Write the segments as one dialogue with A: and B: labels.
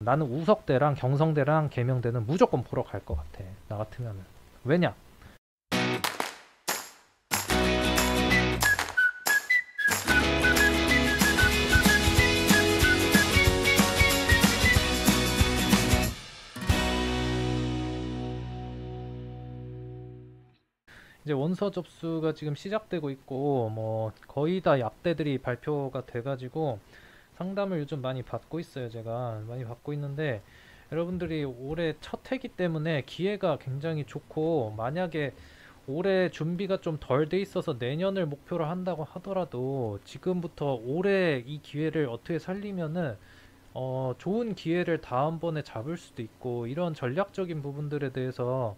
A: 나는 우석대랑 경성대랑 계명대는 무조건 보러 갈 것 같아. 나 같으면은. 왜냐? 이제 원서 접수가 지금 시작되고 있고, 뭐 거의 다 약대들이 발표가 돼가지고 상담을 요즘 많이 받고 있어요. 제가 많이 받고 있는데, 여러분들이 올해 첫 해기 때문에 기회가 굉장히 좋고, 만약에 올해 준비가 좀 덜 돼 있어서 내년을 목표로 한다고 하더라도 지금부터 올해 이 기회를 어떻게 살리면은 좋은 기회를 다음번에 잡을 수도 있고, 이런 전략적인 부분들에 대해서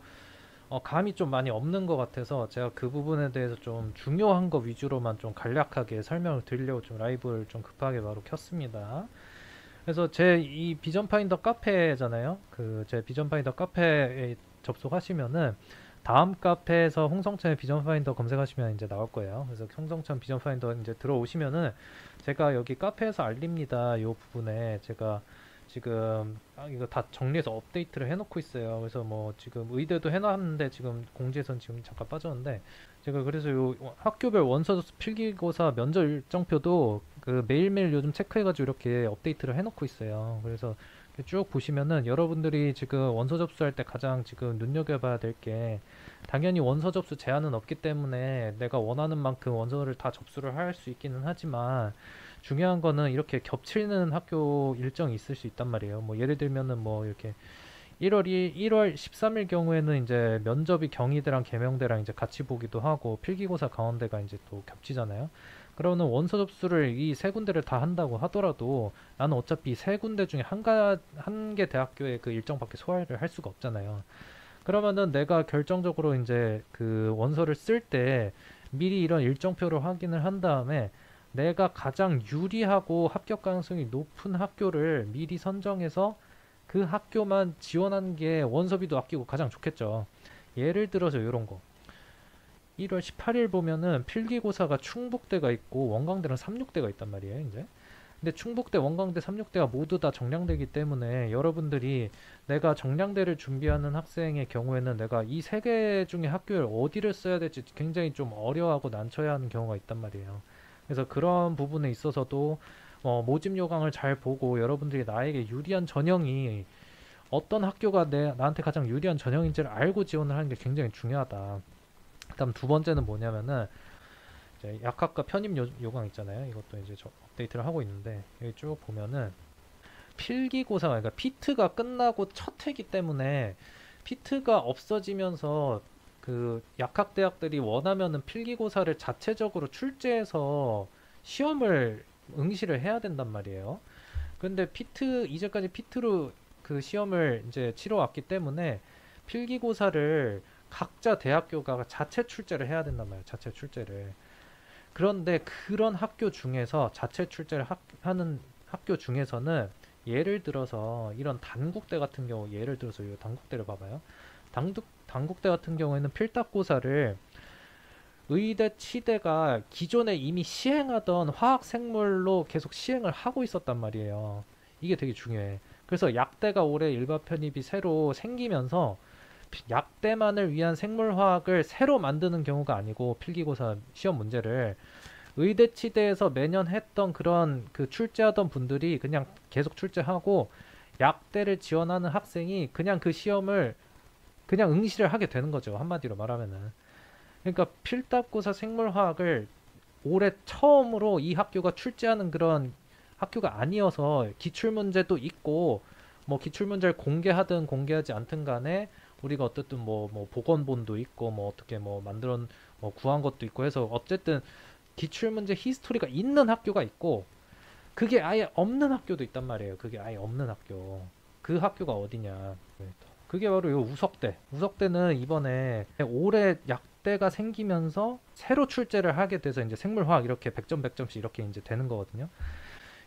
A: 감이 좀 많이 없는 것 같아서 제가 그 부분에 대해서 좀 중요한 거 위주로만 좀 간략하게 설명을 드리려고 좀 라이브를 좀 급하게 바로 켰습니다. 그래서 제 이 비전 파인더 카페잖아요. 그 제 비전 파인더 카페에 접속하시면은 다음 카페에서 홍성천의 비전 파인더 검색하시면 이제 나올 거예요. 그래서 홍성천 비전 파인더 이제 들어오시면은 제가 여기 카페에서 알립니다. 요 부분에 제가 지금 이거 다 정리해서 업데이트를 해놓고 있어요. 그래서 뭐 지금 의대도 해놨는데 지금 공지에선 지금 잠깐 빠졌는데, 제가 그래서 요 학교별 원서 필기고사 면접 일정표도 그 매일매일 요즘 체크해가지고 이렇게 업데이트를 해놓고 있어요. 그래서 이렇게 쭉 보시면은 여러분들이 지금 원서 접수할 때 가장 지금 눈여겨봐야 될 게, 당연히 원서 접수 제한은 없기 때문에 내가 원하는 만큼 원서를 다 접수를 할 수 있기는 하지만, 중요한 거는 이렇게 겹치는 학교 일정이 있을 수 있단 말이에요. 뭐 예를 들면은 뭐 이렇게 1월 13일 경우에는 이제 면접이 경희대랑 계명대랑 이제 같이 보기도 하고 필기고사 강원대가 이제 또 겹치잖아요. 그러면 원서 접수를 이 세 군데를 다 한다고 하더라도 나는 어차피 세 군데 중에 한 개 대학교의 그 일정밖에 소화를 할 수가 없잖아요. 그러면은 내가 결정적으로 이제 그 원서를 쓸 때 미리 이런 일정표를 확인을 한 다음에 내가 가장 유리하고 합격 가능성이 높은 학교를 미리 선정해서 그 학교만 지원하는 게 원서비도 아끼고 가장 좋겠죠. 예를 들어서 이런 거. 1월 18일 보면은 필기고사가 충북대가 있고 원광대랑 삼육대가 있단 말이에요, 이제. 근데 충북대, 원광대, 삼육대가 모두 다 정량대이기 때문에 여러분들이 내가 정량대를 준비하는 학생의 경우에는 내가 이 세 개 중에 학교를 어디를 써야 될지 굉장히 좀 어려워하고 난처해 하는 경우가 있단 말이에요. 그래서 그런 부분에 있어서도 모집 요강을 잘 보고 여러분들이 나에게 유리한 전형이 어떤 학교가 나한테 가장 유리한 전형인지를 알고 지원을 하는 게 굉장히 중요하다. 그다음 두 번째는 뭐냐면은 이제 약학과 편입 요강 있잖아요. 이것도 이제 저 업데이트를 하고 있는데 여기 쭉 보면은 필기고사가, 그러니까 피트가 끝나고 첫 해기 때문에 피트가 없어지면서 그 약학대학들이 원하면은 필기고사를 자체적으로 출제해서 시험을 응시를 해야 된단 말이에요. 근데 피트 이제까지 피트로 그 시험을 이제 치러왔기 때문에 필기고사를 각자 대학교가 자체 출제를 해야 된단 말이에요. 자체 출제를. 그런데 그런 학교 중에서 자체 출제를 하는 학교 중에서는 예를 들어서 이런 단국대 같은 경우, 예를 들어서 이 단국대를 봐봐요. 단국대 같은 경우에는 필답고사를 의대, 치대가 기존에 이미 시행하던 화학 생물로 계속 시행을 하고 있었단 말이에요. 이게 되게 중요해. 그래서 약대가 올해 일반 편입이 새로 생기면서 약대만을 위한 생물화학을 새로 만드는 경우가 아니고, 필기고사 시험 문제를 의대 치대에서 매년 했던 그런 그 출제하던 분들이 그냥 계속 출제하고, 약대를 지원하는 학생이 그냥 그 시험을 그냥 응시를 하게 되는 거죠. 한마디로 말하면은. 그러니까 필답고사 생물화학을 올해 처음으로 이 학교가 출제하는 그런 학교가 아니어서, 기출문제도 있고 뭐 기출문제를 공개하든 공개하지 않든 간에 우리가 어쨌든 뭐 복원본도 있고 뭐 어떻게 뭐 만들어 뭐 구한 것도 있고 해서 어쨌든 기출문제 히스토리가 있는 학교가 있고, 그게 아예 없는 학교도 있단 말이에요. 그게 아예 없는 학교. 그 학교가 어디냐. 그게 바로 요 우석대. 우석대는 이번에 올해 약대가 생기면서 새로 출제를 하게 돼서 이제 생물화학 이렇게 100점 100점씩 이렇게 이제 되는 거거든요.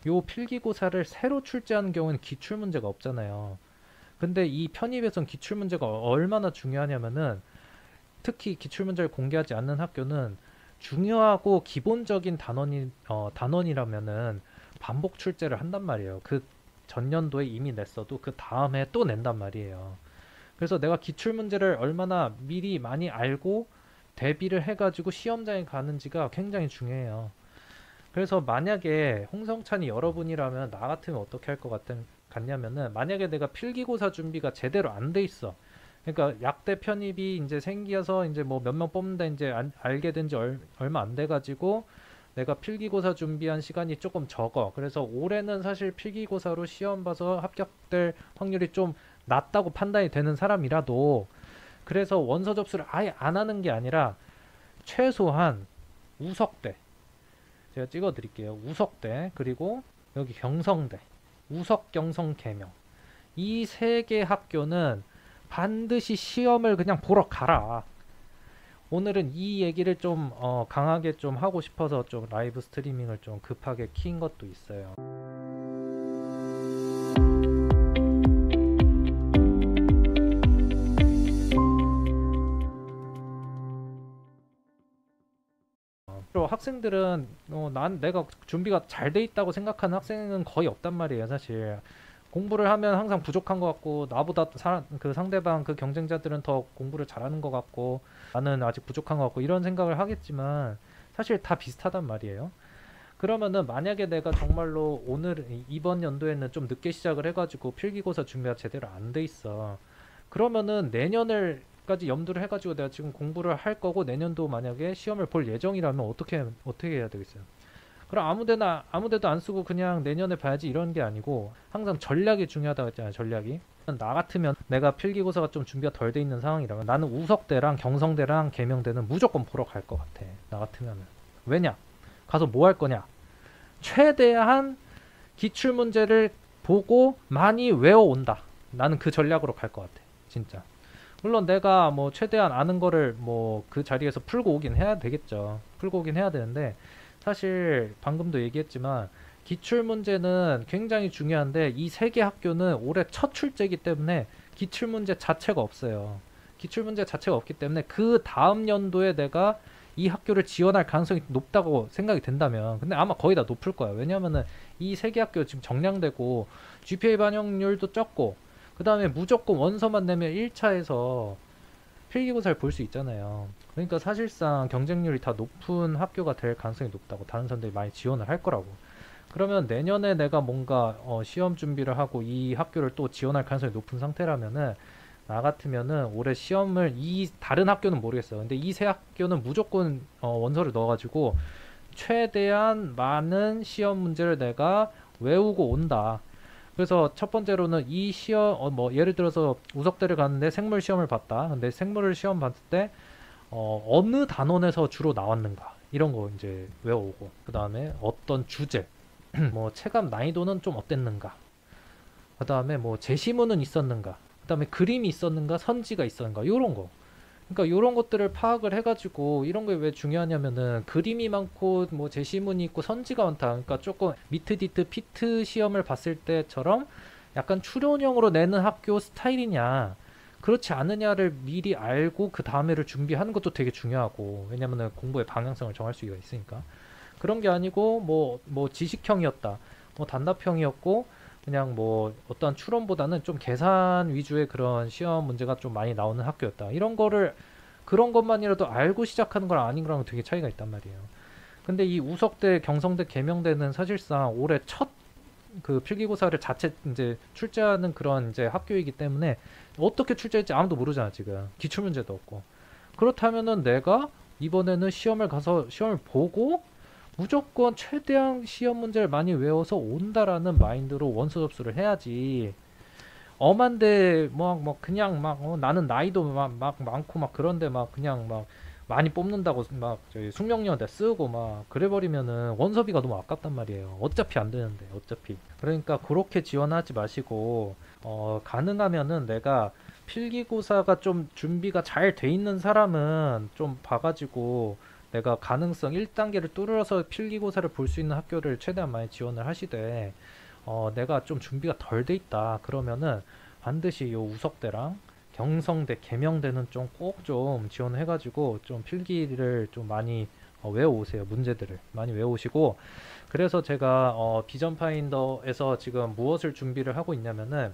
A: 요 필기고사를 새로 출제하는 경우는 기출 문제가 없잖아요. 근데 이 편입에선 기출 문제가 얼마나 중요하냐면은, 특히 기출 문제를 공개하지 않는 학교는 중요하고 기본적인 단원이라면은 반복 출제를 한단 말이에요. 그 전년도에 이미 냈어도 그 다음에 또 낸단 말이에요. 그래서 내가 기출문제를 얼마나 미리 많이 알고 대비를 해가지고 시험장에 가는지가 굉장히 중요해요. 그래서 만약에 홍성찬이 여러분이라면 나 같으면 어떻게 할 것 같냐면은, 만약에 내가 필기고사 준비가 제대로 안 돼 있어. 그러니까 약대 편입이 이제 생겨서 이제 뭐 몇 명 뽑는다 이제 알게 된 지 얼마 안 돼 가지고 내가 필기고사 준비한 시간이 조금 적어. 그래서 올해는 사실 필기고사로 시험 봐서 합격될 확률이 좀 낮다고 판단이 되는 사람이라도, 그래서 원서 접수를 아예 안 하는 게 아니라 최소한 우석대, 제가 찍어 드릴게요. 우석대, 그리고 여기 경성대, 우석, 경성, 계명, 이 세 개 학교는 반드시 시험을 그냥 보러 가라. 오늘은 이 얘기를 좀 강하게 좀 하고 싶어서 좀 라이브 스트리밍을 좀 급하게 킨 것도 있어요. 학생들은 내가 준비가 잘 돼 있다고 생각하는 학생은 거의 없단 말이에요, 사실. 공부를 하면 항상 부족한 것 같고, 나보다 그 상대방 그 경쟁자들은 더 공부를 잘하는 것 같고, 나는 아직 부족한 것 같고, 이런 생각을 하겠지만 사실 다 비슷하단 말이에요. 그러면은 만약에 내가 정말로 이번 연도에는 좀 늦게 시작을 해가지고 필기고사 준비가 제대로 안 돼 있어. 그러면은 내년을까지 염두를 해가지고 내가 지금 공부를 할 거고, 내년도 만약에 시험을 볼 예정이라면 어떻게 해야 되겠어요? 그럼 아무데도 안 쓰고 그냥 내년에 봐야지 이런 게 아니고, 항상 전략이 중요하다고 했잖아요. 전략이. 나 같으면 내가 필기고사가 좀 준비가 덜 돼 있는 상황이라면 나는 우석대랑 경성대랑 계명대는 무조건 보러 갈 것 같아. 나 같으면은. 왜냐? 가서 뭐 할 거냐? 최대한 기출문제를 보고 많이 외워온다. 나는 그 전략으로 갈 것 같아. 진짜. 물론 내가 뭐 최대한 아는 거를 뭐 그 자리에서 풀고 오긴 해야 되겠죠. 풀고 오긴 해야 되는데, 사실 방금도 얘기했지만 기출문제는 굉장히 중요한데, 이 세 개 학교는 올해 첫 출제이기 때문에 기출문제 자체가 없어요. 기출문제 자체가 없기 때문에 그 다음 연도에 내가 이 학교를 지원할 가능성이 높다고 생각이 된다면, 근데 아마 거의 다 높을 거야. 왜냐면은 이 세 개 학교 지금 정량되고 GPA 반영률도 적고, 그 다음에 무조건 원서만 내면 1차에서 필기고사를 볼 수 있잖아요. 그러니까 사실상 경쟁률이 다 높은 학교가 될 가능성이 높다고, 다른 사람들이 많이 지원을 할 거라고. 그러면 내년에 내가 뭔가 시험 준비를 하고 이 학교를 또 지원할 가능성이 높은 상태라면은, 나 같으면은 올해 시험을, 이 다른 학교는 모르겠어요. 근데 이 세 학교는 무조건 원서를 넣어가지고 최대한 많은 시험 문제를 내가 외우고 온다. 그래서 첫 번째로는 이 시험, 뭐 예를 들어서 우석대를 갔는데 생물 시험을 봤다. 근데 생물을 시험 봤을 때 어느 단원에서 주로 나왔는가, 이런 거 이제 외워오고, 그 다음에 어떤 주제, 뭐 체감 난이도는 좀 어땠는가, 그 다음에 뭐 제시문은 있었는가, 그 다음에 그림이 있었는가, 선지가 있었는가, 요런 거. 그러니까 요런 것들을 파악을 해가지고, 이런 게 왜 중요하냐면은, 그림이 많고 뭐 제시문이 있고 선지가 많다. 그러니까 조금 미트 디트 피트 시험을 봤을 때처럼 약간 추론형으로 내는 학교 스타일이냐, 그렇지 않느냐를 미리 알고 그 다음에를 준비하는 것도 되게 중요하고, 왜냐면은 공부의 방향성을 정할 수가 있으니까. 그런 게 아니고 뭐 지식형이었다, 뭐 단답형이었고, 그냥 뭐 어떠한 추론보다는 좀 계산 위주의 그런 시험 문제가 좀 많이 나오는 학교였다, 이런 거를, 그런 것만이라도 알고 시작하는 거랑 아닌 거랑 되게 차이가 있단 말이에요. 근데 이 우석대, 경성대, 계명대는 사실상 올해 첫 그 필기고사를 자체 이제 출제하는 그런 이제 학교이기 때문에, 어떻게 출제할지 아무도 모르잖아, 지금. 기출문제도 없고. 그렇다면은 내가 이번에는 시험을 가서 시험을 보고 무조건 최대한 시험 문제를 많이 외워서 온다라는 마인드로 원서 접수를 해야지. 엄한데 뭐 그냥 막 나는 나이도 막 많고 막 그런데 막 그냥 막 많이 뽑는다고 막 저희 숙명여대 쓰고 막 그래버리면은 원서비가 너무 아깝단 말이에요. 어차피 안 되는데, 어차피. 그러니까 그렇게 지원하지 마시고, 가능하면은 내가 필기고사가 좀 준비가 잘 돼 있는 사람은 좀 봐가지고, 내가 가능성 1단계를 뚫어서 필기고사를 볼 수 있는 학교를 최대한 많이 지원을 하시되, 내가 좀 준비가 덜 돼 있다 그러면은 반드시 요 우석대랑 경성대, 계명대는 좀 꼭 좀 지원해가지고 좀 필기를 좀 많이 외워오세요. 문제들을 많이 외우시고, 그래서 제가 비전 파인더에서 지금 무엇을 준비를 하고 있냐면은,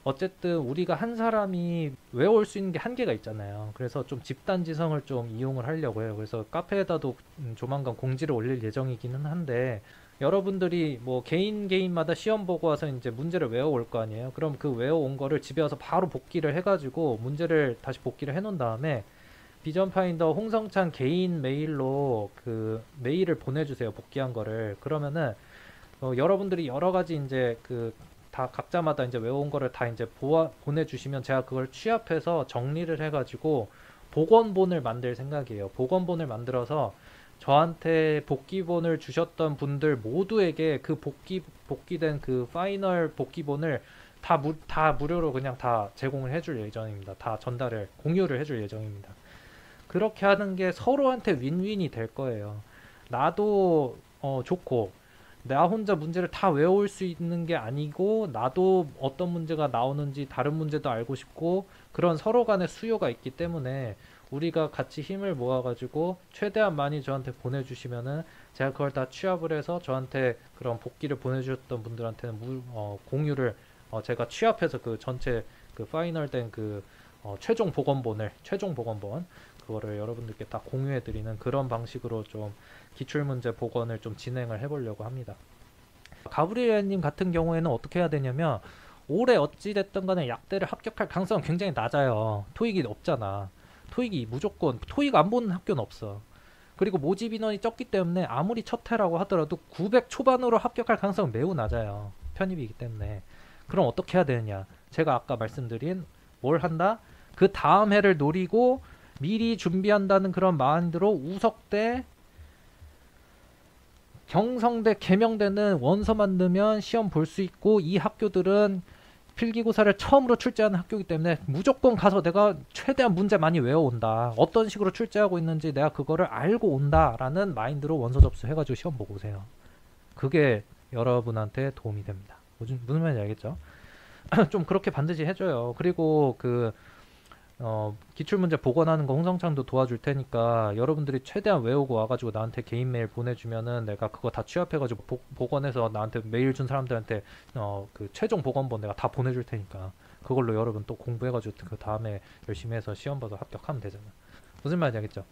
A: 어쨌든 우리가 한 사람이 외울 수 있는 게 한계가 있잖아요. 그래서 좀 집단 지성을 좀 이용을 하려고 해요. 그래서 카페에다도 조만간 공지를 올릴 예정이기는 한데, 여러분들이 뭐 개인마다 시험 보고 와서 이제 문제를 외워올 거 아니에요. 그럼 그 외워온 거를 집에 와서 바로 복기를 해가지고 문제를 다시 복기를 해놓은 다음에 비전 파인더 홍성찬 개인 메일로 그 메일을 보내주세요. 복귀한 거를. 그러면은 여러분들이 여러 가지 이제 그 다 각자마다 이제 외운 거를 다 이제 보내주시면 제가 그걸 취합해서 정리를 해가지고 복원본을 만들 생각이에요. 복원본을 만들어서 저한테 복귀본을 주셨던 분들 모두에게 그 복귀된 그 파이널 복귀본을 다 무료로 그냥 다 제공을 해줄 예정입니다. 다 전달을 공유를 해줄 예정입니다. 그렇게 하는 게 서로한테 윈윈이 될 거예요. 나도 좋고, 나 혼자 문제를 다 외울 수 있는 게 아니고 나도 어떤 문제가 나오는지 다른 문제도 알고 싶고, 그런 서로 간의 수요가 있기 때문에 우리가 같이 힘을 모아가지고 최대한 많이 저한테 보내주시면은 제가 그걸 다 취합을 해서 저한테 그런 복귀를 보내주셨던 분들한테는 공유를 제가 취합해서 그 전체 그 파이널 된 그 최종 복원본 그거를 여러분들께 다 공유해드리는 그런 방식으로 좀 기출문제 복원을 좀 진행을 해보려고 합니다. 가브리엘님 같은 경우에는 어떻게 해야 되냐면, 올해 어찌됐든 간에 약대를 합격할 가능성은 굉장히 낮아요. 토익이 없잖아. 토익이 무조건, 토익 안 보는 학교는 없어. 그리고 모집 인원이 적기 때문에 아무리 첫 해라고 하더라도 900 초반으로 합격할 가능성은 매우 낮아요. 편입이기 때문에. 그럼 어떻게 해야 되느냐. 제가 아까 말씀드린 뭘 한다? 그 다음 해를 노리고 미리 준비한다는 그런 마인드로 우석대, 경성대, 계명대는 원서 만들면 시험 볼 수 있고, 이 학교들은 필기고사를 처음으로 출제하는 학교이기 때문에 무조건 가서 내가 최대한 문제 많이 외워온다. 어떤 식으로 출제하고 있는지 내가 그거를 알고 온다라는 마인드로 원서 접수해가지고 시험 보고 오세요. 그게 여러분한테 도움이 됩니다. 무슨 말인지 알겠죠? 좀 그렇게 반드시 해줘요. 그리고 기출문제 복원하는 거 홍성창도 도와줄 테니까 여러분들이 최대한 외우고 와가지고 나한테 개인 메일 보내주면은 내가 그거 다 취합해가지고 복원해서 나한테 메일 준 사람들한테 그 최종 복원본 내가 다 보내줄 테니까 그걸로 여러분 또 공부해가지고 그 다음에 열심히 해서 시험 봐서 합격하면 되잖아. 무슨 말인지 알겠죠?